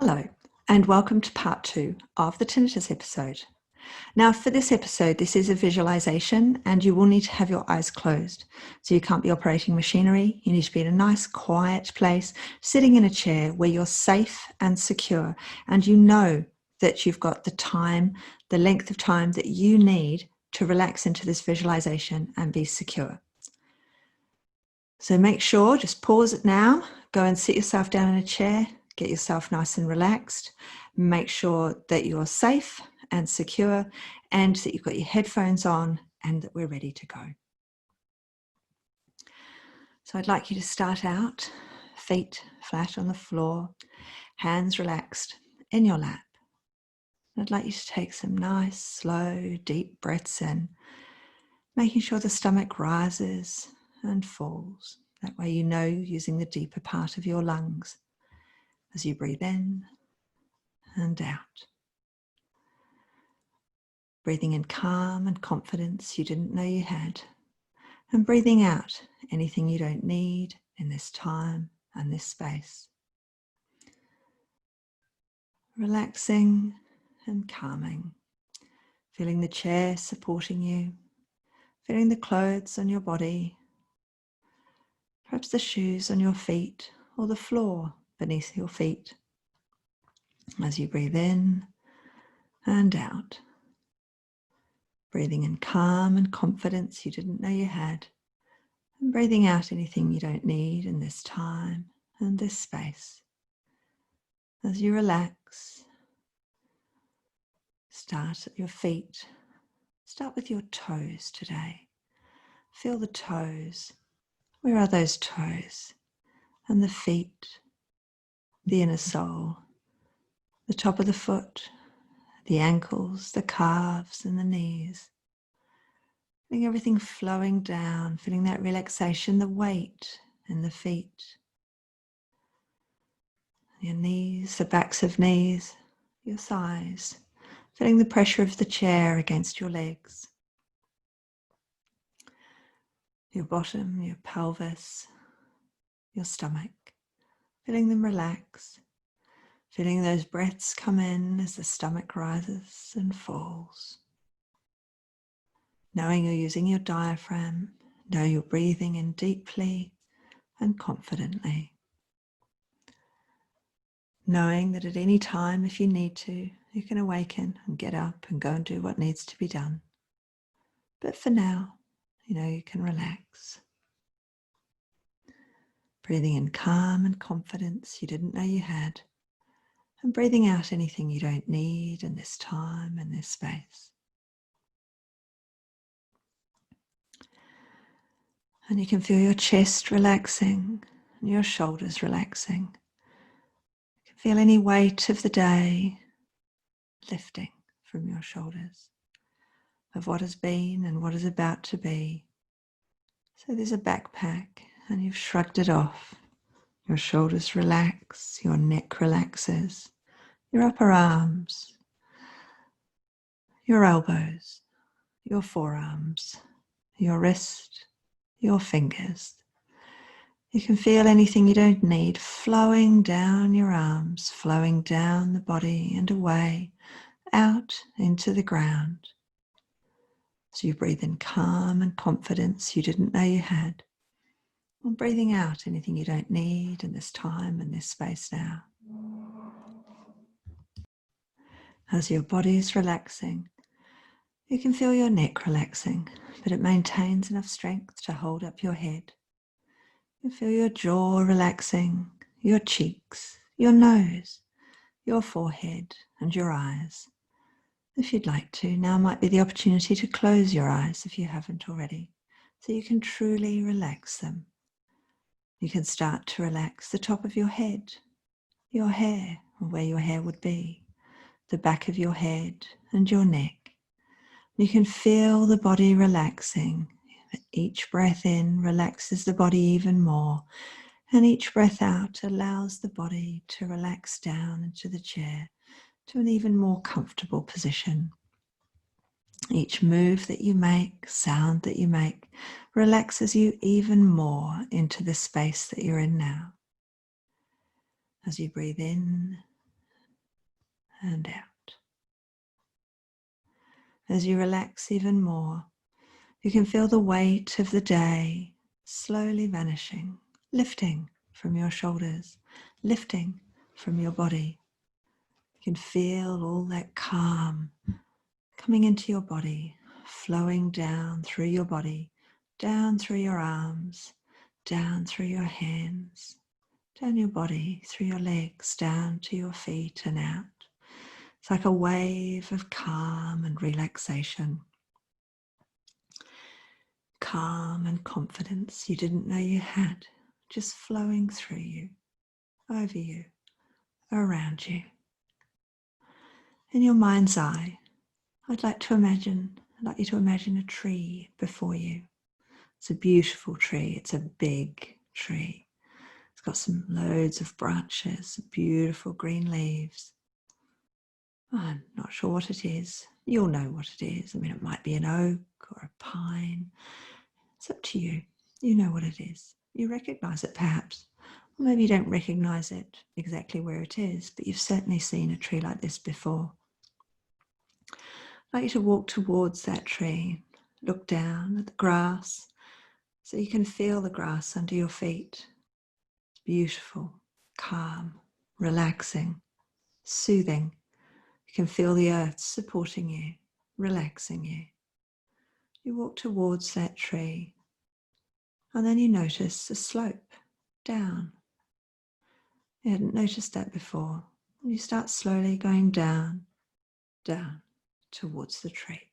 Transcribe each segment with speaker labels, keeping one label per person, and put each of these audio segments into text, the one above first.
Speaker 1: Hello, and welcome to part 2 of the Tinnitus episode. Now, for this episode, this is a visualization, and you will need to have your eyes closed. So you can't be operating machinery. You need to be in a nice, quiet place, sitting in a chair where you're safe and secure, and you know that you've got the time, the length of time that you need to relax into this visualization and be secure. So make sure, just pause it now, go and sit yourself down in a chair, get yourself nice and relaxed, make sure that you're safe and secure and that you've got your headphones on and that we're ready to go. So I'd like you to start out, feet flat on the floor, hands relaxed in your lap. I'd like you to take some nice, slow, deep breaths in, making sure the stomach rises and falls. That way you know you're using the deeper part of your lungs as you breathe in and out. Breathing in calm and confidence you didn't know you had, and breathing out anything you don't need in this time and this space. Relaxing and calming, feeling the chair supporting you, feeling the clothes on your body, perhaps the shoes on your feet or the floor beneath your feet as you breathe in and out. Breathing in calm and confidence you didn't know you had, and breathing out anything you don't need in this time and this space. As you relax, start at your feet. Start with your toes today. Feel the toes. Where are those toes? And the feet, the inner sole, the top of the foot, the ankles, the calves and the knees. Feeling everything flowing down, feeling that relaxation, the weight in the feet, your knees, the backs of knees, your thighs, feeling the pressure of the chair against your legs, your bottom, your pelvis, your stomach, feeling them relax, feeling those breaths come in as the stomach rises and falls. Knowing you're using your diaphragm, know you're breathing in deeply and confidently. Knowing that at any time, if you need to, you can awaken and get up and go and do what needs to be done. But for now, you know you can relax. Breathing in calm and confidence you didn't know you had, and breathing out anything you don't need in this time and this space. And you can feel your chest relaxing and your shoulders relaxing. You can feel any weight of the day lifting from your shoulders, of what has been and what is about to be. So there's a backpack and you've shrugged it off. Your shoulders relax, your neck relaxes, your upper arms, your elbows, your forearms, your wrist, your fingers. You can feel anything you don't need flowing down your arms, flowing down the body and away, out into the ground. So you breathe in calm and confidence you didn't know you had. And breathing out anything you don't need in this time and this space now. As your body is relaxing, you can feel your neck relaxing, but it maintains enough strength to hold up your head. You feel your jaw relaxing, your cheeks, your nose, your forehead and your eyes. If you'd like to, now might be the opportunity to close your eyes if you haven't already, so you can truly relax them. You can start to relax the top of your head, your hair, or where your hair would be, the back of your head and your neck. You can feel the body relaxing. Each breath in relaxes the body even more, and each breath out allows the body to relax down into the chair to an even more comfortable position. Each move that you make, sound that you make, relaxes you even more into the space that you're in now. As you breathe in and out. As you relax even more, you can feel the weight of the day slowly vanishing, lifting from your shoulders, lifting from your body. You can feel all that calm coming into your body, flowing down through your body, down through your arms, down through your hands, down your body, through your legs, down to your feet and out. It's like a wave of calm and relaxation. Calm and confidence you didn't know you had, just flowing through you, over you, around you. In your mind's eye, I'd like you to imagine a tree before you. It's a beautiful tree. It's a big tree. It's got loads of branches, beautiful green leaves. I'm not sure what it is. You'll know what it is. I mean, it might be an oak or a pine. It's up to you. You know what it is. You recognize it perhaps. Or maybe you don't recognize it exactly where it is, but you've certainly seen a tree like this before. I'd like you to walk towards that tree, look down at the grass so you can feel the grass under your feet. It's beautiful, calm, relaxing, soothing. You can feel the earth supporting you, relaxing you. You walk towards that tree and then you notice a slope down. You hadn't noticed that before. And you start slowly going down, down towards the tree.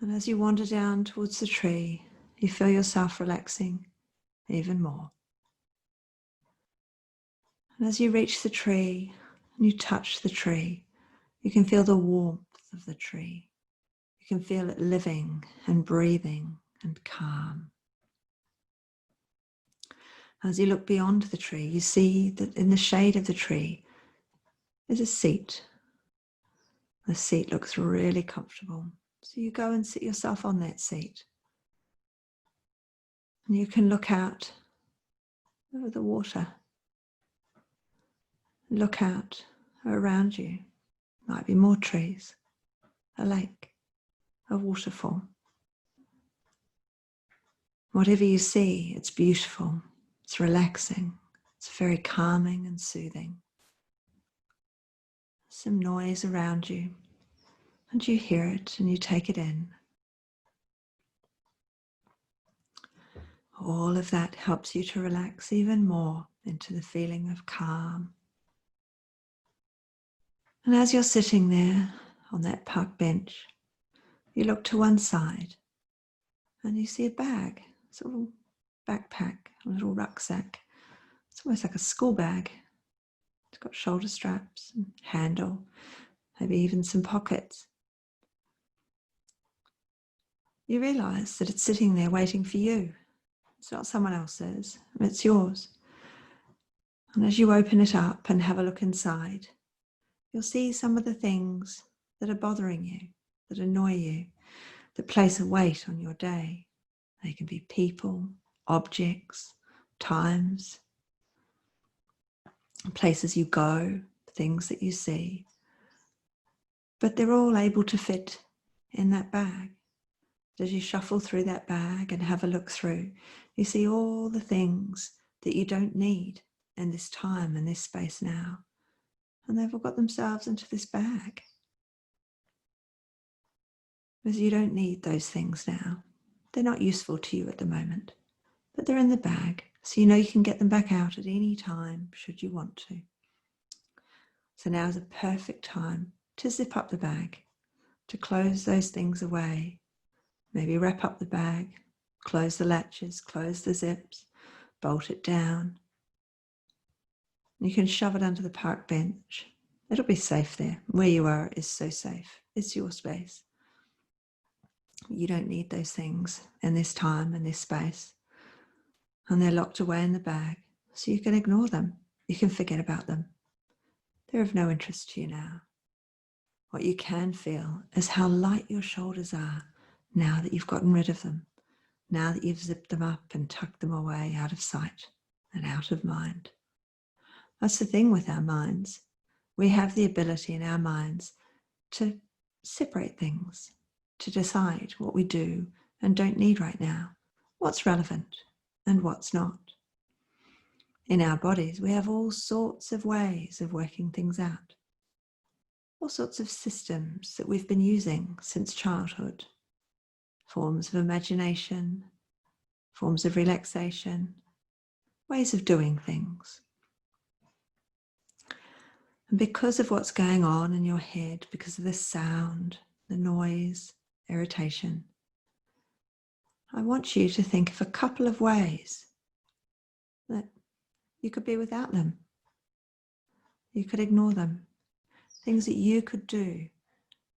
Speaker 1: And as you wander down towards the tree, you feel yourself relaxing even more. And as you reach the tree and you touch the tree, you can feel the warmth of the tree. You can feel it living and breathing and calm. As you look beyond the tree, you see that in the shade of the tree is a seat. The seat looks really comfortable. So you go and sit yourself on that seat. And you can look out over the water. Look out around you. Might be more trees, a lake, a waterfall. Whatever you see, it's beautiful. It's relaxing. It's very calming and soothing. Some noise around you, and you hear it and you take it in. All of that helps you to relax even more into the feeling of calm. And as you're sitting there on that park bench, you look to one side and you see a bag, it's a little backpack, a little rucksack. It's almost like a school bag. It's got shoulder straps and handle, maybe even some pockets. You realise that it's sitting there waiting for you. It's not someone else's, it's yours. And as you open it up and have a look inside, you'll see some of the things that are bothering you, that annoy you, that place a weight on your day. They can be people, objects, times, places you go, things that you see. But they're all able to fit in that bag. As you shuffle through that bag and have a look through, you see all the things that you don't need in this time and this space now. And they've all got themselves into this bag. Because you don't need those things now. They're not useful to you at the moment, but they're in the bag. So you know you can get them back out at any time should you want to. So now is a perfect time to zip up the bag, to close those things away. Maybe wrap up the bag, close the latches, close the zips, bolt it down. You can shove it under the park bench. It'll be safe there. Where you are is so safe. It's your space. You don't need those things in this time and this space. And they're locked away in the bag, so you can ignore them. You can forget about them. They're of no interest to you now. What you can feel is how light your shoulders are now that you've gotten rid of them, now that you've zipped them up and tucked them away out of sight and out of mind. That's the thing with our minds. We have the ability in our minds to separate things, to decide what we do and don't need right now, what's relevant and what's not. In our bodies, we have all sorts of ways of working things out, all sorts of systems that we've been using since childhood, forms of imagination, forms of relaxation, ways of doing things. And because of what's going on in your head, because of the sound, the noise, irritation, I want you to think of a couple of ways that you could be without them. You could ignore them. Things that you could do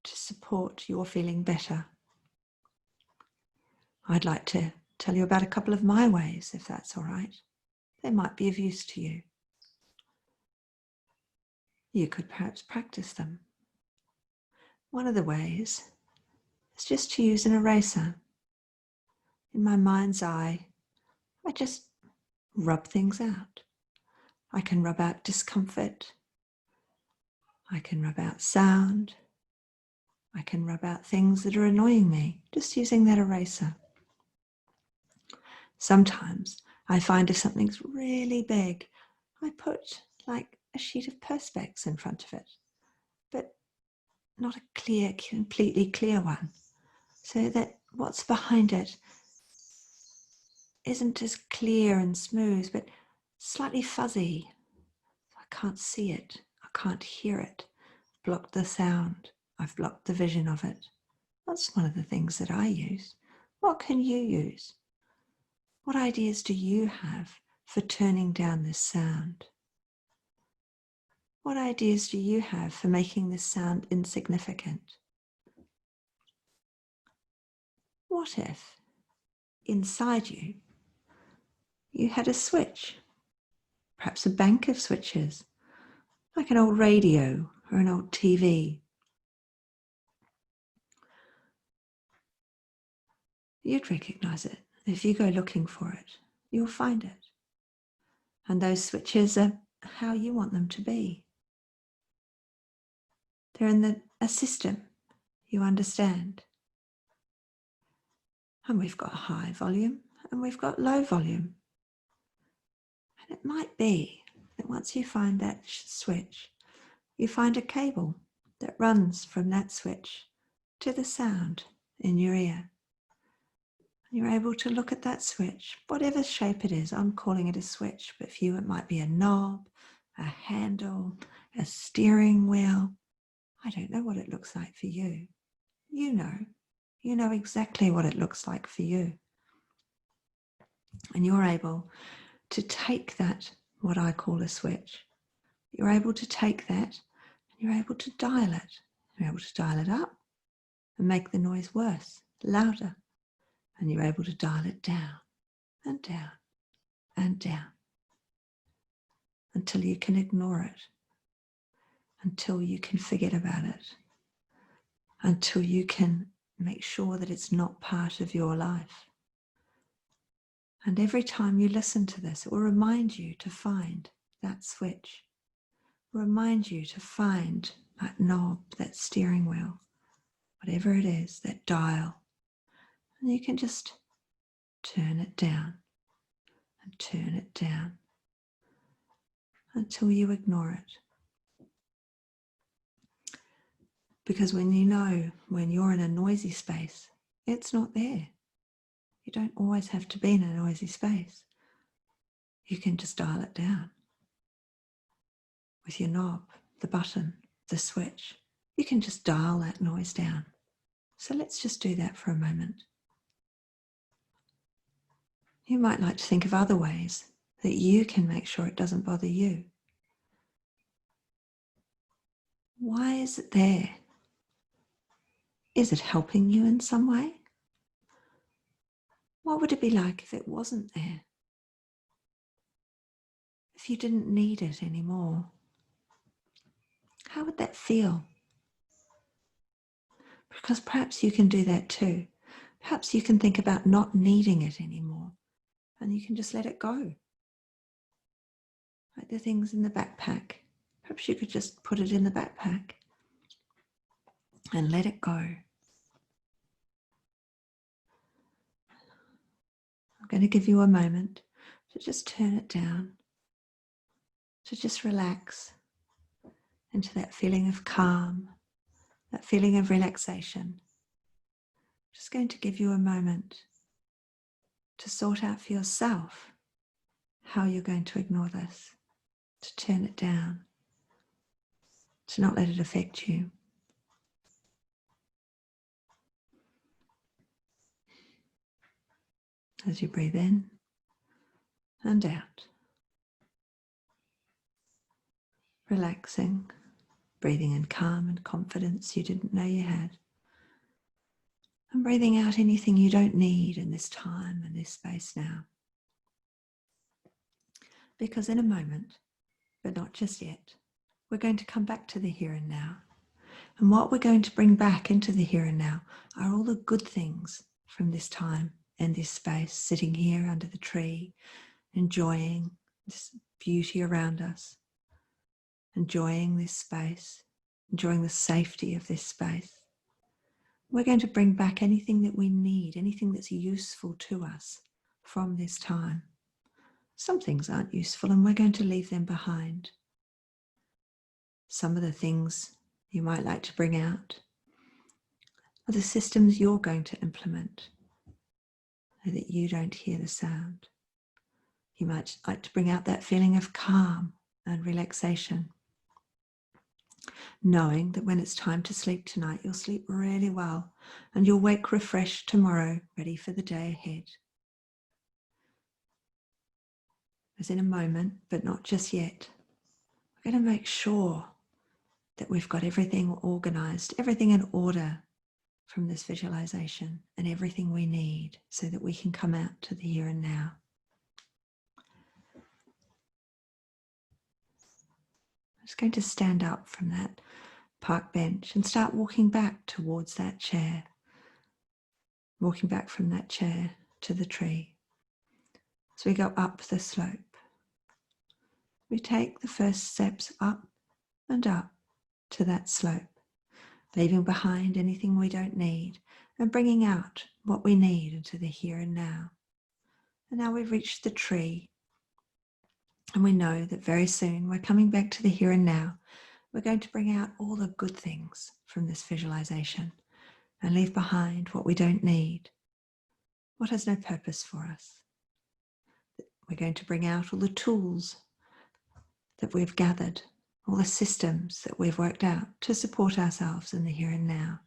Speaker 1: to support your feeling better. I'd like to tell you about a couple of my ways, if that's all right. They might be of use to you. You could perhaps practice them. One of the ways is just to use an eraser. In my mind's eye, I just rub things out. I can rub out discomfort. I can rub out sound. I can rub out things that are annoying me, just using that eraser. Sometimes I find if something's really big, I put like a sheet of Perspex in front of it, but not a clear, completely clear one, so that what's behind it isn't as clear and smooth, but slightly fuzzy. I can't see it, I can't hear it. I've blocked the sound, I've blocked the vision of it. That's one of the things that I use. What can you use? What ideas do you have for turning down this sound? What ideas do you have for making this sound insignificant? What if inside you, you had a switch, perhaps a bank of switches, like an old radio or an old TV? You'd recognize it. If you go looking for it, you'll find it. And those switches are how you want them to be. They're in a system you understand. And we've got high volume and we've got low volume. And it might be that once you find that switch, you find a cable that runs from that switch to the sound in your ear. And you're able to look at that switch, whatever shape it is. I'm calling it a switch, but for you it might be a knob, a handle, a steering wheel. I don't know what it looks like for you. You know exactly what it looks like for you. And you're able to take that, what I call a switch, you're able to take that and you're able to dial it. You're able to dial it up and make the noise worse, louder. And you're able to dial it down and down and down until you can ignore it, until you can forget about it, until you can make sure that it's not part of your life. And every time you listen to this, it will remind you to find that switch. It will remind you to find that knob, that steering wheel, whatever it is, that dial. And you can just turn it down and turn it down until you ignore it. Because when you're in a noisy space, it's not there. You don't always have to be in a noisy space. You can just dial it down with your knob, the button, the switch. You can just dial that noise down. So let's just do that for a moment. You might like to think of other ways that you can make sure it doesn't bother you. Why is it there? Is it helping you in some way? What would it be like if it wasn't there? If you didn't need it anymore? How would that feel? Because perhaps you can do that too. Perhaps you can think about not needing it anymore and you can just let it go. Like the things in the backpack. Perhaps you could just put it in the backpack and let it go. I'm going to give you a moment to just turn it down, to just relax into that feeling of calm, that feeling of relaxation. Just going to give you a moment to sort out for yourself how you're going to ignore this, to turn it down, to not let it affect you. As you breathe in and out, relaxing, breathing in calm and confidence you didn't know you had, and breathing out anything you don't need in this time and this space now. Because in a moment, but not just yet, we're going to come back to the here and now. And what we're going to bring back into the here and now are all the good things from this time and this space, sitting here under the tree, enjoying this beauty around us, enjoying this space, enjoying the safety of this space. We're going to bring back anything that we need, anything that's useful to us from this time. Some things aren't useful and we're going to leave them behind. Some of the things you might like to bring out are the systems you're going to implement so that you don't hear the sound. You might like to bring out that feeling of calm and relaxation, knowing that when it's time to sleep tonight, you'll sleep really well and you'll wake refreshed tomorrow, ready for the day ahead. As in a moment, but not just yet, we're going to make sure that we've got everything organized, everything in order from this visualization, and everything we need so that we can come out to the here and now. I'm just going to stand up from that park bench and start walking back towards that chair, walking back from that chair to the tree. So we go up the slope. We take the first steps up and up to that slope, leaving behind anything we don't need and bringing out what we need into the here and now. And now we've reached the tree and we know that very soon we're coming back to the here and now. We're going to bring out all the good things from this visualization and leave behind what we don't need, what has no purpose for us. We're going to bring out all the tools that we've gathered, all the systems that we've worked out to support ourselves in the here and now.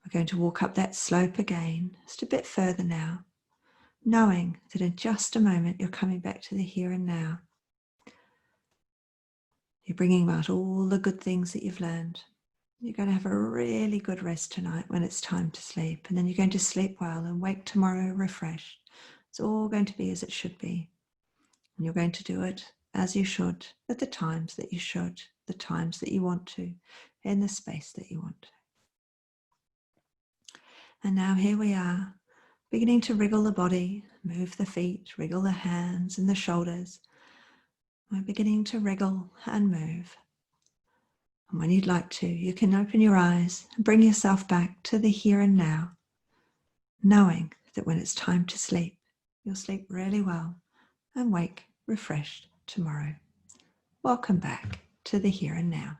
Speaker 1: We're going to walk up that slope again, just a bit further now, knowing that in just a moment you're coming back to the here and now. You're bringing out all the good things that you've learned. You're going to have a really good rest tonight when it's time to sleep, and then you're going to sleep well and wake tomorrow refreshed. It's all going to be as it should be. And you're going to do it as you should, at the times that you should, the times that you want to, in the space that you want to. And now here we are, beginning to wriggle the body, move the feet, wriggle the hands and the shoulders. We're beginning to wriggle and move. And when you'd like to, you can open your eyes and bring yourself back to the here and now, knowing that when it's time to sleep, you'll sleep really well and wake refreshed tomorrow. Welcome back to the here and now.